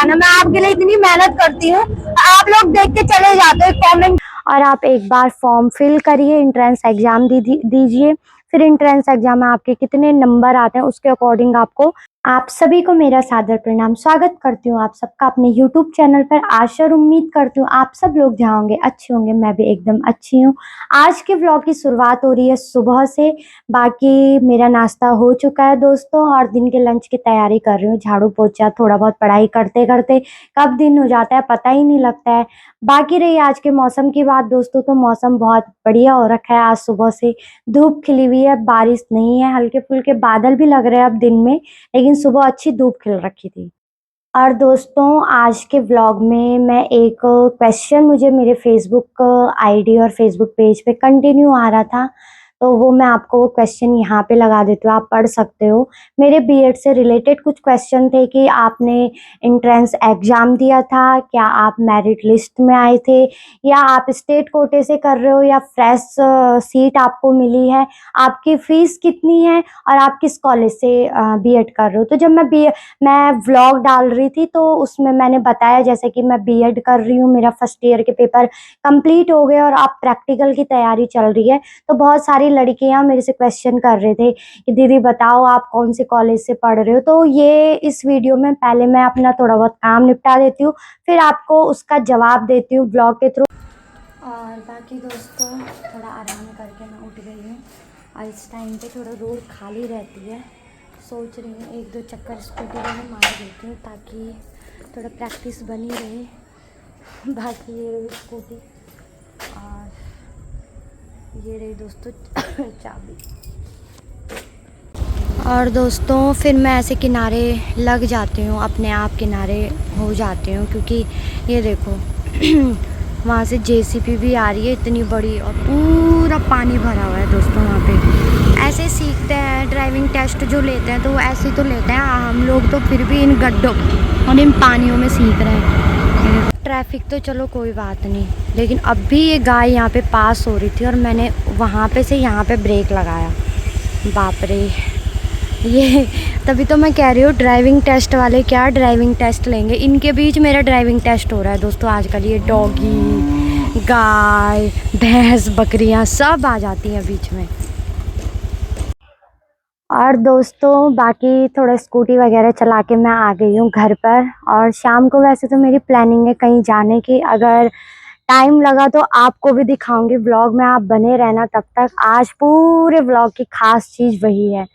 बताना, मैं आपके लिए इतनी मेहनत करती हूँ, आप लोग देख के चले जाते हो कमेंट। और आप एक बार फॉर्म फिल करिए, एंट्रेंस एग्जाम दीजिए, फिर एंट्रेंस एग्जाम में आपके कितने नंबर आते हैं उसके अकॉर्डिंग आपको। आप सभी को मेरा सादर प्रणाम, स्वागत करती हूँ आप सबका अपने YouTube चैनल पर। आशा और उम्मीद करती हूँ आप सब लोग जहाँ होंगे अच्छे होंगे, मैं भी एकदम अच्छी हूँ। आज के व्लॉग की शुरुआत हो रही है सुबह से। बाकी मेरा नाश्ता हो चुका है दोस्तों, और दिन के लंच की तैयारी कर रही हूँ, झाड़ू पोछा थोड़ा बहुत पढ़ाई करते करते कब दिन हो जाता है पता ही नहीं लगता है। बाकी रही आज के मौसम की बात दोस्तों, तो मौसम बहुत बढ़िया हो रखा है। आज सुबह से धूप खिली हुई है, बारिश नहीं है, हल्के फुल्के बादल भी लग रहे हैं अब दिन में, लेकिन सुबह अच्छी धूप खिल रखी थी। और दोस्तों आज के व्लॉग में मैं एक क्वेश्चन मुझे मेरे फेसबुक आईडी और फेसबुक पेज पे कंटिन्यू आ रहा था, तो वो मैं आपको वो क्वेश्चन यहाँ पे लगा देती हूँ, आप पढ़ सकते हो। मेरे बीएड से रिलेटेड कुछ क्वेश्चन थे कि आपने एंट्रेंस एग्जाम दिया था, क्या आप मेरिट लिस्ट में आए थे, या आप स्टेट कोटे से कर रहे हो, या फ्रेश सीट आपको मिली है, आपकी फीस कितनी है, और आप किस कॉलेज से बीएड कर रहे हो। तो जब मैं व्लॉग डाल रही थी तो उसमें मैंने बताया जैसे कि मैं बीएड कर रही हूँ, मेरा फर्स्ट ईयर के पेपर कंप्लीट हो गए और अब प्रैक्टिकल की तैयारी चल रही है। तो बहुत सारी लड़कियां मेरे से क्वेश्चन कर रहे थे कि दीदी बताओ आप कौन से कॉलेज से पढ़ रहे हो। तो ये इस वीडियो में पहले मैं अपना थोड़ा बहुत काम निपटा देती हूँ, फिर आपको उसका जवाब देती हूँ ब्लॉग के थ्रू। और बाकी दोस्तों थोड़ा आराम करके मैं उठ गई हूँ, और इस टाइम पे थोड़ा रोड खाली रहती है, सोच रही हूँ एक दो चक्कर स्कूटी में मार देती हूँ ताकि थोड़ा प्रैक्टिस बनी रहे। बाकी ये रही स्कूटी, और ये रही दोस्तों चाबी। और दोस्तों फिर मैं ऐसे किनारे लग जाती हूँ, अपने आप किनारे हो जाती हूँ, क्योंकि ये देखो वहाँ से जेसीबी भी आ रही है इतनी बड़ी, और पूरा पानी भरा हुआ है दोस्तों वहाँ पे। ऐसे सीखते हैं ड्राइविंग टेस्ट जो लेते हैं, तो वो ऐसे तो लेते हैं, हम लोग तो फिर भी इन गड्ढों और इन पानियों में सीख रहे हैं। ट्रैफिक तो चलो कोई बात नहीं, लेकिन अब भी ये गाय यहाँ पे पास हो रही थी और मैंने वहाँ पे से यहाँ पे ब्रेक लगाया। बाप रे, ये तभी तो मैं कह रही हूँ ड्राइविंग टेस्ट वाले क्या ड्राइविंग टेस्ट लेंगे, इनके बीच मेरा ड्राइविंग टेस्ट हो रहा है दोस्तों। आजकल ये डॉगी, गाय, भैंस, बकरियाँ सब आ जाती हैं बीच में। और दोस्तों बाकी थोड़ा स्कूटी वगैरह चला के मैं आ गई हूँ घर पर, और शाम को वैसे तो मेरी प्लानिंग है कहीं जाने की, अगर टाइम लगा तो आपको भी दिखाऊंगी व्लॉग में, आप बने रहना तब तक। आज पूरे व्लॉग की खास चीज़ वही है।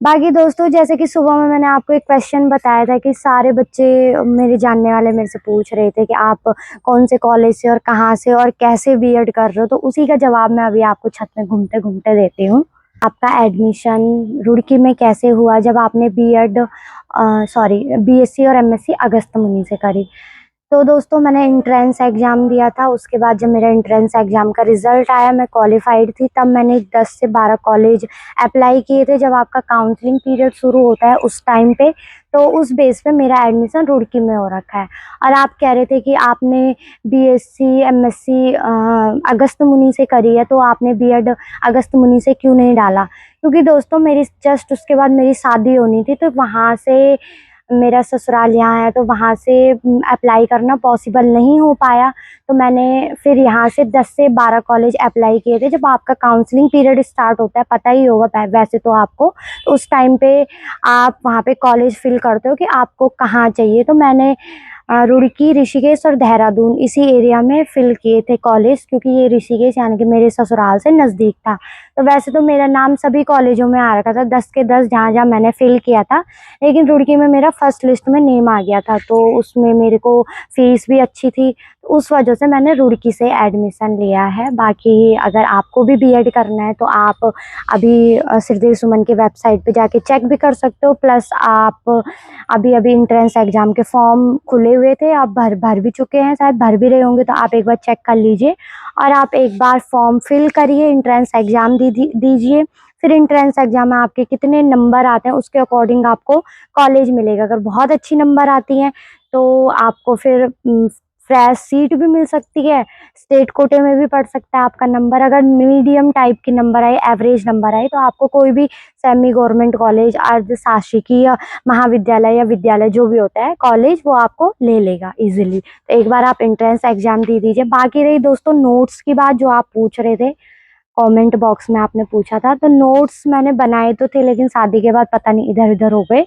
बाकी दोस्तों जैसे कि सुबह में मैंने आपको एक क्वेश्चन बताया था कि सारे बच्चे मेरे जानने वाले मेरे से पूछ रहे थे कि आप कौन से कॉलेज से और कहाँ से और कैसे बीएड कर रहे हो, तो उसी का जवाब मैं अभी आपको छत में घूमते घूमते देती हूँ। आपका एडमिशन रुड़की में कैसे हुआ जब आपने बीएड बीएससी और एमएससी अगस्त मुनि से करी। तो दोस्तों मैंने एंट्रेंस एग्ज़ाम दिया था, उसके बाद जब मेरा एंट्रेंस एग्ज़ाम का रिज़ल्ट आया, मैं क्वालिफाइड थी, तब मैंने 10 से 12 कॉलेज अप्लाई किए थे। जब आपका काउंसलिंग पीरियड शुरू होता है उस टाइम पे, तो उस बेस पे मेरा एडमिशन रुड़की में हो रखा है। और आप कह रहे थे कि आपने बीएससी एमएससी अगस्त मुनि से करी है, तो आपने बीएड अगस्त मुनि से क्यों नहीं डाला। क्योंकि दोस्तों मेरी जस्ट उसके बाद मेरी शादी होनी थी, तो वहाँ से मेरा ससुराल यहाँ है, तो वहाँ से अप्लाई करना पॉसिबल नहीं हो पाया। तो मैंने फिर यहाँ से 10 से 12 कॉलेज अप्लाई किए थे। जब आपका काउंसलिंग पीरियड स्टार्ट होता है, पता ही होगा वैसे तो आपको, तो उस टाइम पे आप वहाँ पे कॉलेज फिल करते हो कि आपको कहाँ चाहिए। तो मैंने रुड़की, ऋषिकेश और देहरादून इसी एरिया में फिल किए थे कॉलेज, क्योंकि ये ऋषिकेश यानी कि मेरे ससुराल से नज़दीक था। तो वैसे तो मेरा नाम सभी कॉलेजों में आ रखा था, 10 के 10 जहाँ जहाँ मैंने फिल किया था, लेकिन रुड़की में मेरा फर्स्ट लिस्ट में नेम आ गया था, तो उसमें मेरे को फीस भी अच्छी थी, तो उस वजह से मैंने रुड़की से एडमिशन लिया है। बाकी अगर आपको भी बीएड करना है तो आप अभी श्रीदेव सुमन की वेबसाइट पे जाके चेक भी कर सकते हो, प्लस आप अभी अभी एंट्रेंस एग्ज़ाम के फॉर्म खुले हुए थे, आप भर भी चुके हैं, शायद भर भी रहे होंगे, तो आप एक बार चेक कर लीजिए। और आप एक बार फॉर्म फिल करिए, एंट्रेंस एग्ज़ाम दीजिए, फिर एंट्रेंस एग्ज़ाम में आपके कितने नंबर आते हैं उसके अकॉर्डिंग आपको कॉलेज मिलेगा। अगर बहुत अच्छी नंबर आती हैं तो आपको फिर फ्रेश सीट भी मिल सकती है, स्टेट कोटे में भी पढ़ सकता है आपका नंबर। अगर मीडियम टाइप की नंबर आए, एवरेज नंबर आए, तो आपको कोई भी सेमी गवर्नमेंट कॉलेज, अर्ध शासकीय महाविद्यालय या विद्यालय जो भी होता है कॉलेज, वो आपको ले लेगा इजीली। तो एक बार आप एंट्रेंस एग्जाम दे दीजिए। बाकी रही दोस्तों नोट्स की बात, जो आप पूछ रहे थे कमेंट बॉक्स में आपने पूछा था, तो नोट्स मैंने बनाए तो थे, लेकिन शादी के बाद पता नहीं इधर उधर हो गए।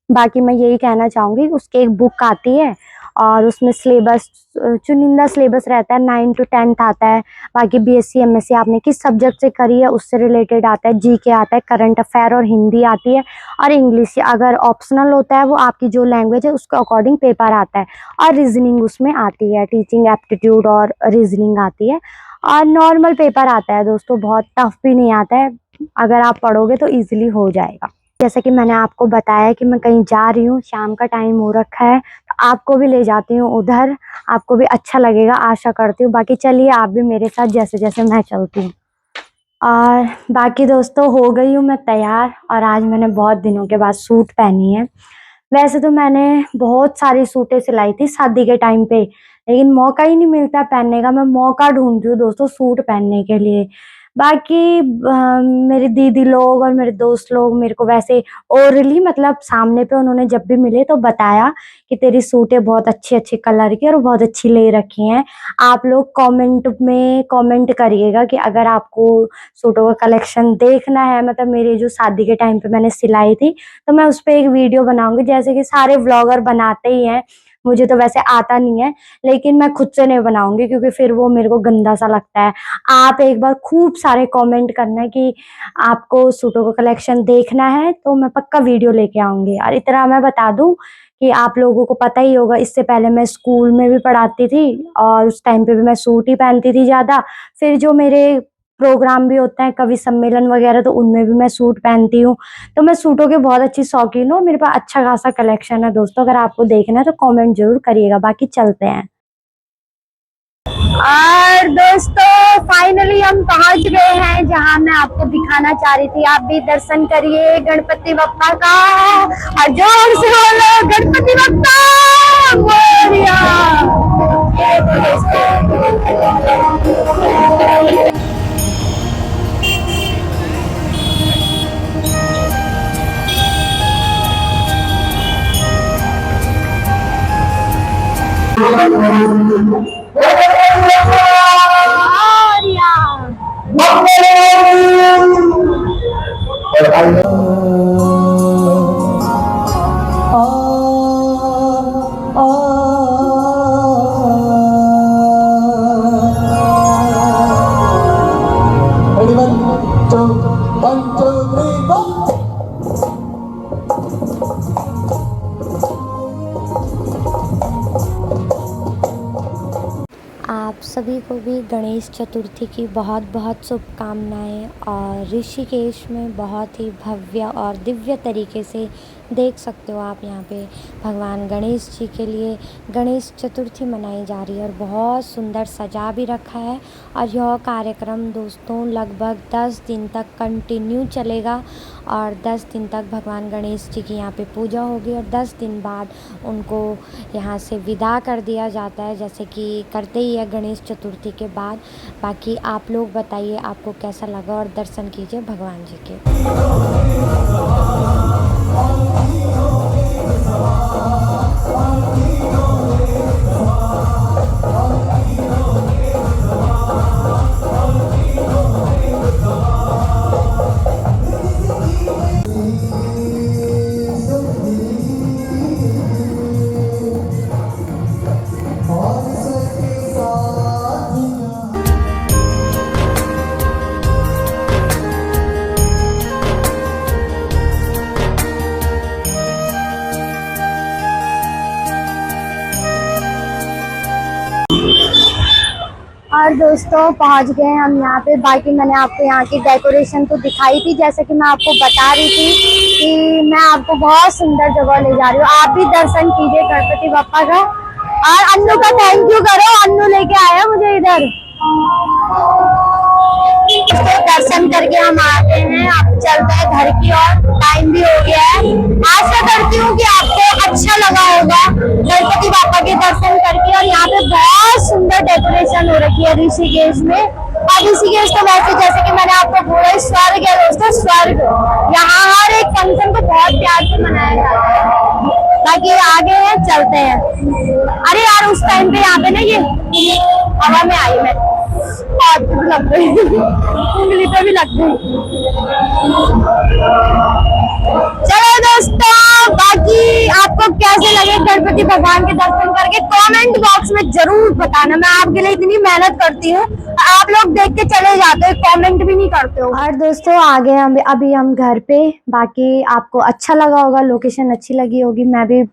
बाकी मैं यही कहना चाहूंगी, उसकी एक बुक आती है और उसमें सिलेबस, चुनिंदा सिलेबस रहता है, 9 to 10 आता है। बाकी बीएससी एमएससी आपने किस सब्जेक्ट से करी है उससे रिलेटेड आता है, जीके आता है, करंट अफेयर और हिंदी आती है, और इंग्लिश अगर ऑप्शनल होता है वो आपकी जो लैंग्वेज है उसके अकॉर्डिंग पेपर आता है, और रीजनिंग उसमें आती है, टीचिंग एप्टीट्यूड और रीजनिंग आती है, और नॉर्मल पेपर आता है दोस्तों, बहुत टफ भी नहीं आता है, अगर आप पढ़ोगे तो इजीली हो जाएगा। जैसे कि मैंने आपको बताया कि मैं कहीं जा रही हूँ, शाम का टाइम हो रखा है, तो आपको भी ले जाती हूँ उधर, आपको भी अच्छा लगेगा आशा करती हूँ। बाकी चलिए आप भी मेरे साथ जैसे जैसे मैं चलती हूँ। और बाकी दोस्तों हो गई हूँ मैं तैयार, और आज मैंने बहुत दिनों के बाद सूट पहनी है। वैसे तो मैंने बहुत सारी सूटें सिलाई थी शादी के टाइम पे, लेकिन मौका ही नहीं मिलता पहनने का। मैं मौका ढूंढ रही हूँ दोस्तों सूट पहनने के लिए। बाकी मेरी दीदी लोग और मेरे दोस्त लोग मेरे को वैसे ओरली, मतलब सामने पे उन्होंने जब भी मिले तो बताया कि तेरी सूटें बहुत अच्छी अच्छी कलर की और बहुत अच्छी ले रखी हैं। आप लोग कमेंट में कमेंट करिएगा कि अगर आपको सूटों का कलेक्शन देखना है, मतलब मेरे जो शादी के टाइम पे मैंने सिलाई थी, तो मैं उस पर एक वीडियो बनाऊंगी, जैसे कि सारे व्लॉगर बनाते ही हैं। मुझे तो वैसे आता नहीं है, लेकिन मैं खुद से नहीं बनाऊंगी क्योंकि फिर वो मेरे को गंदा सा लगता है। आप एक बार खूब सारे कमेंट करना है कि आपको सूटों का कलेक्शन देखना है, तो मैं पक्का वीडियो लेके आऊंगी। और इतना मैं बता दूं कि आप लोगों को पता ही होगा, इससे पहले मैं स्कूल में भी पढ़ाती थी और उस टाइम पे भी मैं सूट ही पहनती थी ज्यादा। फिर जो मेरे प्रोग्राम भी होते हैं, कवि सम्मेलन वगैरह, तो उनमें भी मैं सूट पहनती हूँ। तो मैं सूटों के बहुत अच्छी शौकीन हूँ, मेरे पास अच्छा खासा कलेक्शन है दोस्तों। अगर आपको देखना है तो कमेंट जरूर करिएगा। बाकी चलते हैं। और दोस्तों फाइनली हम पहुंच गए हैं जहां मैं आपको दिखाना चाह रही थी। आप भी दर्शन करिए गणपति बप्पा का, और जोर से बोलो गणपति बप्पा मोरया। आप सभी को भी गणेश चतुर्थी की बहुत बहुत शुभकामनाएं। और ऋषिकेश में बहुत ही भव्य और दिव्य तरीके से देख सकते हो आप, यहाँ पे भगवान गणेश जी के लिए गणेश चतुर्थी मनाई जा रही है और बहुत सुंदर सजा भी रखा है। और यह कार्यक्रम दोस्तों लगभग 10 दिन तक कंटिन्यू चलेगा, और 10 दिन तक भगवान गणेश जी की यहाँ पे पूजा होगी, और 10 दिन बाद उनको यहाँ से विदा कर दिया जाता है, जैसे कि करते ही है गणेश चतुर्थी के बाद। बाकी आप लोग बताइए आपको कैसा लगा, और दर्शन कीजिए भगवान जी के। और दोस्तों पहुंच गए हम यहाँ पे। बाकी मैंने आपको यहाँ की डेकोरेशन तो दिखाई थी, जैसे कि मैं आपको बता रही थी कि मैं आपको बहुत सुंदर जगह ले जा रही हूँ। आप भी दर्शन कीजिए गणपति बप्पा का, और अन्नू का थैंक यू करो, अन्नू लेके आया मुझे इधर। दर्शन करके हम आते हैं। अब चलते हैं घर की ओर, टाइम भी हो गया है। आशा करती हूँ कि आपको अच्छा लगा होगा गणपति बापा के दर्शन करके। और यहाँ पे बहुत सुंदर डेकोरेशन हो रखी है ऋषिकेश में। और ऋषिकेश तो वैसे जैसे कि मैंने आपको बोला स्वर्ग है दोस्तों, स्वर्ग। यहाँ हर एक फंक्शन को बहुत प्यार से मनाया जाता है। बाकी आगे है, चलते हैं। अरे यार उस टाइम पे यहाँ पे ना ये हवा में आई मैं, हाथ पे भी लग गई, उंगली पे भी लग गई। चलो दोस्तों, बाकी आपको कैसे लगे गणपति भगवान के दर्शन करके कमेंट बॉक्स में जरूर बताना। मैं आपके लिए इतनी मेहनत करती हूँ, आप लोग देख के चले जाते हो, कमेंट भी नहीं करते हो। और दोस्तों आ गए हम, अभी हम घर पे। बाकी आपको अच्छा लगा होगा, लोकेशन अच्छी लगी होगी। मैं भी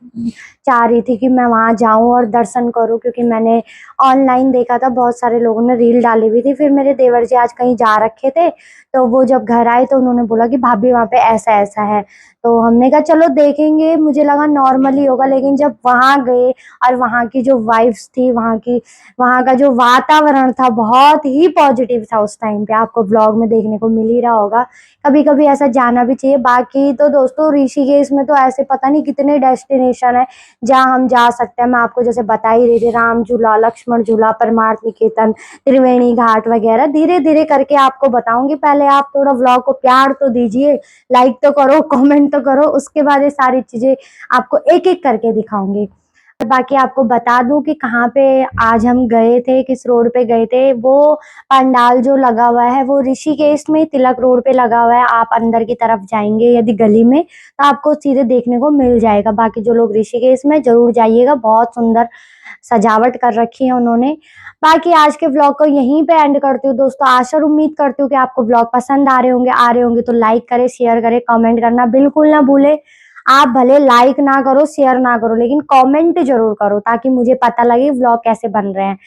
चाह रही थी कि मैं वहां जाऊं और दर्शन करूं, क्योंकि मैंने ऑनलाइन देखा था, बहुत सारे लोगों ने रील डाली हुई थी। फिर मेरे देवर जी आज कहीं जा रखे थे, तो वो जब घर आए तो उन्होंने बोला कि भाभी वहाँ पे ऐसा ऐसा है। तो हमने कहा चलो देखेंगे। मुझे लगा नॉर्मली होगा, लेकिन जब वहां गए और वहां की जो वाइब्स थी, वहां का जो वातावरण था बहुत ही पॉजिटिव था उस टाइम पे। आपको ब्लॉग में देखने को मिल ही रहा होगा। कभी कभी ऐसा जाना भी चाहिए। बाकी तो दोस्तों ऋषिकेश में तो ऐसे पता नहीं कितने डेस्टिनेशन है जहाँ हम जा सकते हैं। मैं आपको जैसे बता ही रही थी, राम झूला, लक्ष्मण झूला, परमार्थ निकेतन, त्रिवेणी घाट वगैरह। धीरे धीरे करके आपको बताऊंगी। पहले आप थोड़ा व्लॉग को प्यार तो दीजिए, लाइक तो करो, कमेंट तो करो, उसके बाद ये सारी चीजें आपको एक एक करके दिखाऊंगी। बाकी आपको बता दूं कि कहाँ पे आज हम गए थे, किस रोड पे गए थे। वो पंडाल जो लगा हुआ है वो ऋषिकेश में तिलक रोड पे लगा हुआ है। आप अंदर की तरफ जाएंगे यदि गली में तो आपको सीधे देखने को मिल जाएगा। बाकी जो लोग ऋषिकेश में जरूर जाइएगा, बहुत सुंदर सजावट कर रखी है उन्होंने। बाकी आज के व्लॉग को यहीं पे एंड करती हूँ दोस्तों। आशा और उम्मीद करती हूँ कि आपको व्लॉग पसंद आ रहे होंगे तो लाइक करें, शेयर करें, कमेंट करना बिल्कुल ना भूले। आप भले लाइक ना करो, शेयर ना करो, लेकिन कमेंट जरूर करो ताकि मुझे पता लगे व्लॉग कैसे बन रहे हैं।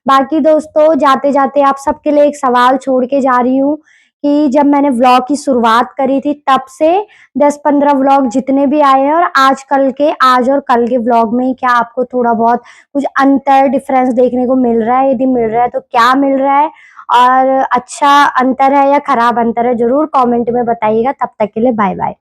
बाकी दोस्तों जाते जाते आप सबके लिए एक सवाल छोड़ के जा रही हूँ कि जब मैंने व्लॉग की शुरुआत करी थी तब से 10-15 व्लॉग जितने भी आए हैं और आज और कल के व्लॉग में क्या आपको थोड़ा बहुत कुछ अंतर डिफरेंस देखने को मिल रहा है? यदि मिल रहा है तो क्या मिल रहा है, और अच्छा अंतर है या खराब अंतर है, जरूर कमेंट में बताइएगा। तब तक के लिए बाय बाय।